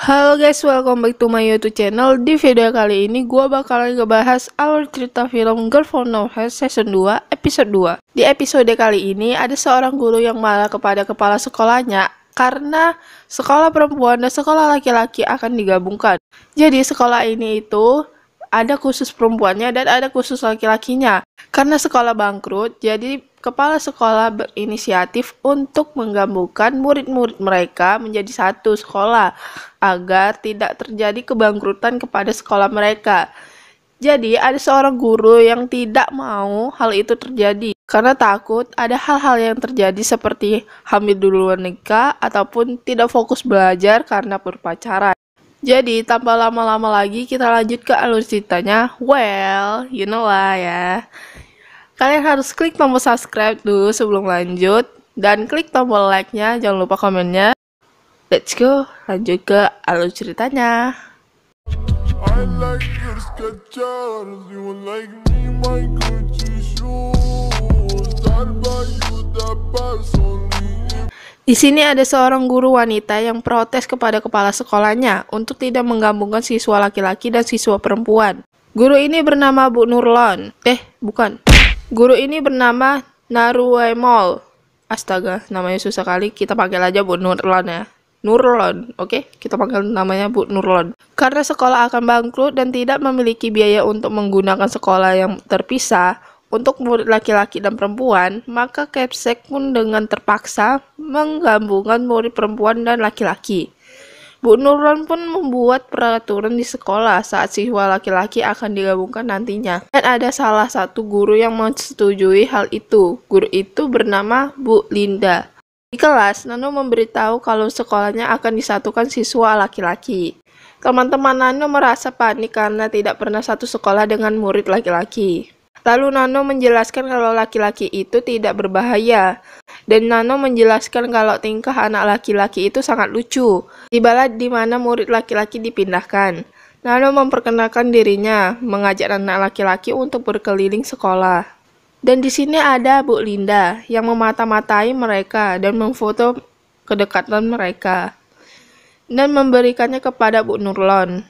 Halo guys, welcome back to my YouTube channel. Di video kali ini gue bakalan ngebahas alur cerita film Girl from Nowhere Season 2 episode 2. Di episode kali ini ada seorang guru yang marah kepada kepala sekolahnya karena sekolah perempuan dan sekolah laki-laki akan digabungkan. Jadi sekolah ini itu ada khusus perempuannya dan ada khusus laki-lakinya. Karena sekolah bangkrut, jadi kepala sekolah berinisiatif untuk menggabungkan murid-murid mereka menjadi satu sekolah agar tidak terjadi kebangkrutan kepada sekolah mereka. Jadi ada seorang guru yang tidak mau hal itu terjadi karena takut ada hal-hal yang terjadi seperti hamil duluan nikah ataupun tidak fokus belajar karena berpacaran. Jadi tanpa lama-lama lagi kita lanjut ke alur ceritanya. Well, you know lah ya. Kalian harus klik tombol subscribe dulu sebelum lanjut dan klik tombol like-nya, jangan lupa komennya. Let's go, lanjut ke alur ceritanya. Di sini ada seorang guru wanita yang protes kepada kepala sekolahnya untuk tidak menggabungkan siswa laki-laki dan siswa perempuan. Guru ini bernama Bu Nurlon. Bukan. Guru ini bernama Naruemol. Astaga, namanya susah kali. Kita panggil aja Bu Nurlon ya. Nurlon, oke? Kita panggil namanya Bu Nurlon. Karena sekolah akan bangkrut dan tidak memiliki biaya untuk menggunakan sekolah yang terpisah untuk murid laki-laki dan perempuan, maka Kepsek pun dengan terpaksa menggabungkan murid perempuan dan laki-laki. Bu Nurlon pun membuat peraturan di sekolah saat siswa laki-laki akan digabungkan nantinya. Dan ada salah satu guru yang menyetujui hal itu. Guru itu bernama Bu Linda. Di kelas, Nano memberitahu kalau sekolahnya akan disatukan siswa laki-laki. Teman-teman Nano merasa panik karena tidak pernah satu sekolah dengan murid laki-laki. Lalu Nano menjelaskan kalau laki-laki itu tidak berbahaya. Dan Nano menjelaskan kalau tingkah anak laki-laki itu sangat lucu. Tibalah di mana murid laki-laki dipindahkan. Nano memperkenalkan dirinya, mengajak anak laki-laki untuk berkeliling sekolah. Dan di sini ada Bu Linda yang memata-matai mereka dan memfoto kedekatan mereka. Dan memberikannya kepada Bu Nurlon.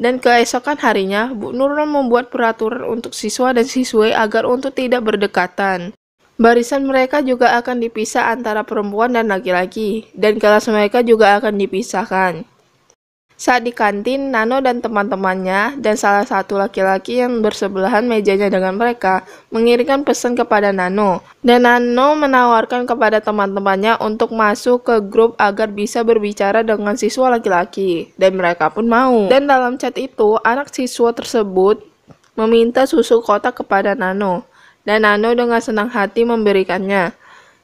Dan keesokan harinya, Bu Nurlon membuat peraturan untuk siswa dan siswi agar untuk tidak berdekatan. Barisan mereka juga akan dipisah antara perempuan dan laki-laki, dan kelas mereka juga akan dipisahkan. Saat di kantin, Nano dan teman-temannya dan salah satu laki-laki yang bersebelahan mejanya dengan mereka mengirimkan pesan kepada Nano. Dan Nano menawarkan kepada teman-temannya untuk masuk ke grup agar bisa berbicara dengan siswa laki-laki. Dan mereka pun mau. Dan dalam chat itu, anak siswa tersebut meminta susu kotak kepada Nano. Dan Nano dengan senang hati memberikannya.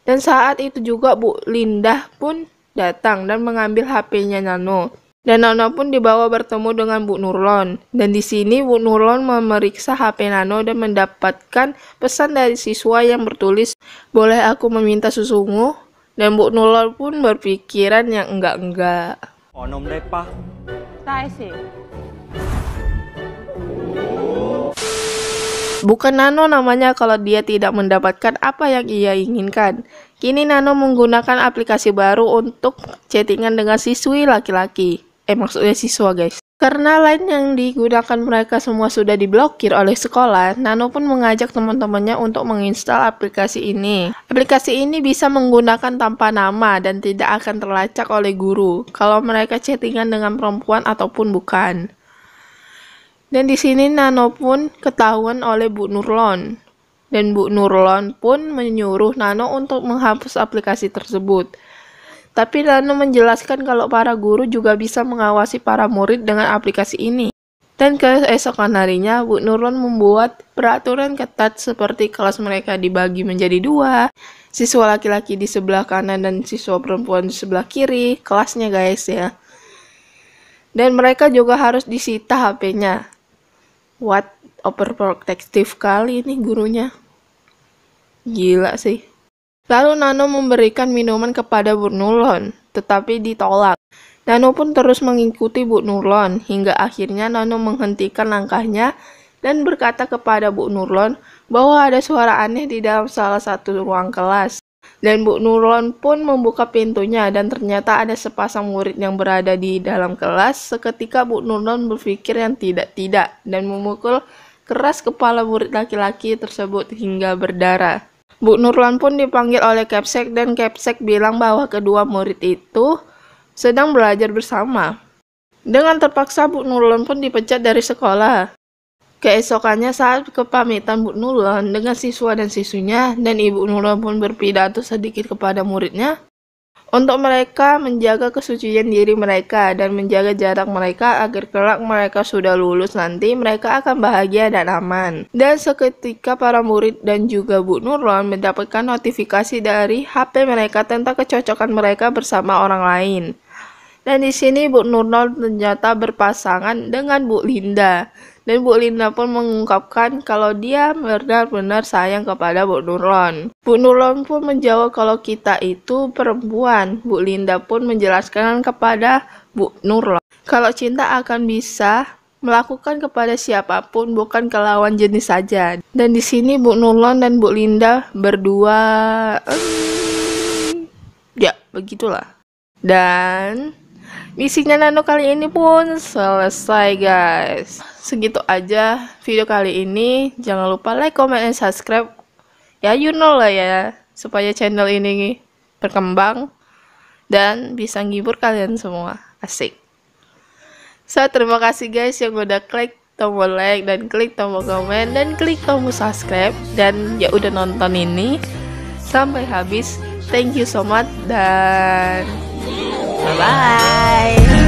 Dan saat itu juga Bu Linda pun datang dan mengambil HP-nya Nano. Dan Nano pun dibawa bertemu dengan Bu Nurlon. Dan di sini Bu Nurlon memeriksa HP Nano dan mendapatkan pesan dari siswa yang bertulis, "Boleh aku meminta susumu?" Dan Bu Nurlon pun berpikiran yang enggak-enggak. Nôm đây pa. Tai sih. Bukan Nano namanya kalau dia tidak mendapatkan apa yang ia inginkan. Kini Nano menggunakan aplikasi baru untuk chattingan dengan siswi laki-laki. Maksudnya siswa guys. Karena line yang digunakan mereka semua sudah diblokir oleh sekolah, Nano pun mengajak teman-temannya untuk menginstal aplikasi ini. Aplikasi ini bisa menggunakan tanpa nama dan tidak akan terlacak oleh guru kalau mereka chattingan dengan perempuan ataupun bukan. Dan di sini Nano pun ketahuan oleh Bu Nurlon. Dan Bu Nurlon pun menyuruh Nano untuk menghapus aplikasi tersebut. Tapi Nano menjelaskan kalau para guru juga bisa mengawasi para murid dengan aplikasi ini. Dan keesokan harinya, Bu Nurlon membuat peraturan ketat seperti kelas mereka dibagi menjadi dua. Siswa laki-laki di sebelah kanan dan siswa perempuan di sebelah kiri. Kelasnya guys ya. Dan mereka juga harus disita HP-nya. What overprotective kali ini gurunya. Gila sih. Lalu Nano memberikan minuman kepada Bu Nurlon, tetapi ditolak. Nano pun terus mengikuti Bu Nurlon, hingga akhirnya Nano menghentikan langkahnya dan berkata kepada Bu Nurlon bahwa ada suara aneh di dalam salah satu ruang kelas. Dan Bu Nurlan pun membuka pintunya dan ternyata ada sepasang murid yang berada di dalam kelas. Seketika Bu Nurlan berpikir yang tidak-tidak dan memukul keras kepala murid laki-laki tersebut hingga berdarah. Bu Nurlan pun dipanggil oleh Kepsek dan Kepsek bilang bahwa kedua murid itu sedang belajar bersama. Dengan terpaksa Bu Nurlan pun dipecat dari sekolah. Keesokannya saat kepamitan Bu Nurlan dengan siswa dan siswinya dan Ibu Nurlan pun berpidato sedikit kepada muridnya untuk mereka menjaga kesucian diri mereka dan menjaga jarak mereka agar kelak mereka sudah lulus nanti mereka akan bahagia dan aman. Dan seketika para murid dan juga Bu Nurlan mendapatkan notifikasi dari HP mereka tentang kecocokan mereka bersama orang lain. Dan di sini Bu Nurlan ternyata berpasangan dengan Bu Linda. Dan Bu Linda pun mengungkapkan kalau dia benar-benar sayang kepada Bu Nurlan. Bu Nurlan pun menjawab kalau kita itu perempuan. Bu Linda pun menjelaskan kepada Bu Nurlan kalau cinta akan bisa melakukan kepada siapapun, bukan ke lawan jenis saja. Dan di sini Bu Nurlan dan Bu Linda berdua, ya begitulah. Dan misinya Nano kali ini pun selesai guys. Segitu aja video kali ini. Jangan lupa like, comment, and subscribe. Ya you know lah ya. Supaya channel ini berkembang dan bisa nghibur kalian semua. Asik. Terima kasih guys yang udah klik tombol like dan klik tombol komen dan klik tombol subscribe. Dan ya udah nonton ini sampai habis. Thank you so much dan bye-bye.